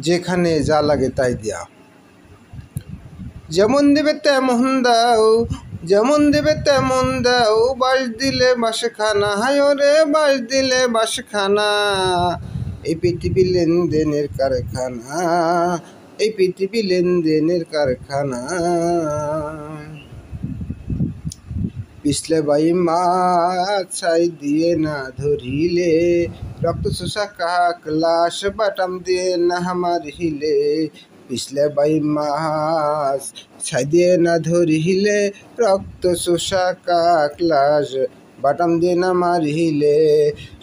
যেখানে যা লাগে তাই দেয়া। যেমন দেবে তেমন দাও, যেমন দেবে তেমন দাও, বাঁশ দিলে বাঁশখানা, হায় ওরে বাঁশ দিলে বাঁশখানা। এই পৃথিবী লেনদেনের কারখানা, এই পৃথিবী লেনদেনের কারখানা। পিছলে বাই মাছ ছাই দিয়ে না ধরিলে, রক্ত চোষা কাক লাশ বাটাম দিয়ে না মারিলে। পিছলে বাই মাছ ছাই দিয়ে না ধরিলে, রক্ত চোষা কাক লাশ বাটাম দিয়ে না মারিলে।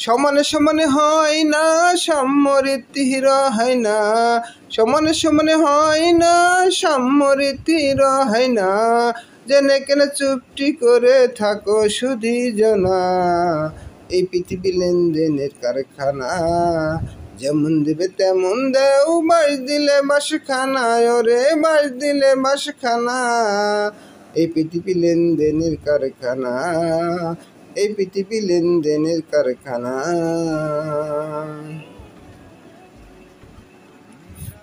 সমানে সমানে হয় না সাম্যরীতির হয় না, সমানে সমানে হয় না সাম্যরীতির হয় না। জেনে কেন চুপটি করে থাকো সুধী জনা, এই পৃথিবী লেনদেনের কারখানা। যেমন দেবে তেমন দাও, বাঁশ দিলে বাঁশখানা, ওরে বাঁশ দিলে বাঁশখানা। এই পৃথিবী লেনদেনের কারখানা, এই পৃথিবী লেনদেনের কারখানা।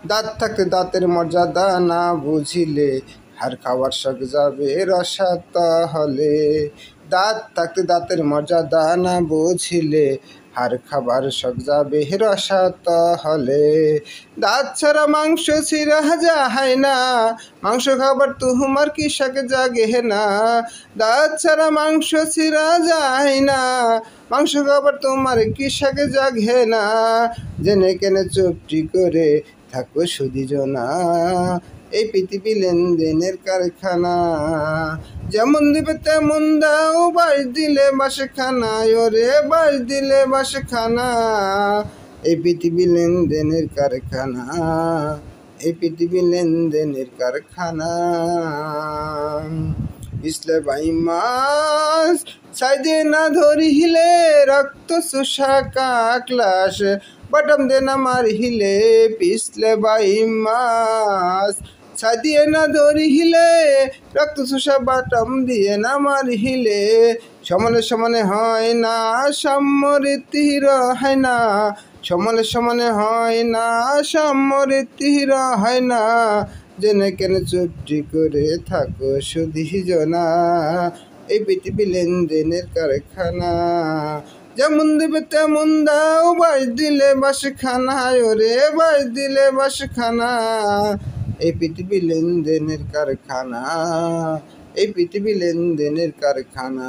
দাঁত থাকতে দাঁতের মর্যাদা না বুঝিলে, হাড় খাওয়ার শখ যাবে রসাত হলে। দাঁত থাকতে দাঁতের মর্যাদা না বুঝিলে, হাড় খাবার শখ যাবে রসাত হলে। দাঁত ছাড়া মাংস ছিঁড়া যায় না, মাংস খাবার তোমার কি শখ জাগে না। দাঁত ছাড়া মাংস ছিঁড়া যায় না, মাংস খাবার তোমার কি শখ জাগে না। জেনে কেন চুপটি করে থাকো সুধী জনা, এই পৃথিবী লেনদেনের কারখানা। যেমন দিবে তেমন দাও, বাঁশ দিলে বাঁশখানা, ওরে বাঁশ দিলে বাঁশখানা। এই পৃথিবী লেনদেনের কারখানা, এই পৃথিবী লেনদেনের কারখানা। পিছলে বাই মাছ ছাই দিয়ে না ধরিলে, রক্ত চোষা কাক লাশ বাটাম দিয়ে না মারিলে। পিছলে বাই মাছ ছাই দিয়ে না ধরিলে, রক্ত চোষা বাটাম দিয়ে না মারিলে। সমানে সমানে হয় না সাম্যরীতির হয় না, সমানে সমানে হয় না সাম্যরীতির হয় না। জেনে কেন চুপটি করে থাকো সুধী জনা, এই পৃথিবী লেনদেনের কারখানা। যেমন দেবে তেমন দাও, বাঁশ দিলে বাঁশখানা, ওরে বাঁশ দিলে বাঁশখানা। এই পৃথিবী লেনদেনের কারখানা, এই পৃথিবী লেনদেনের কারখানা।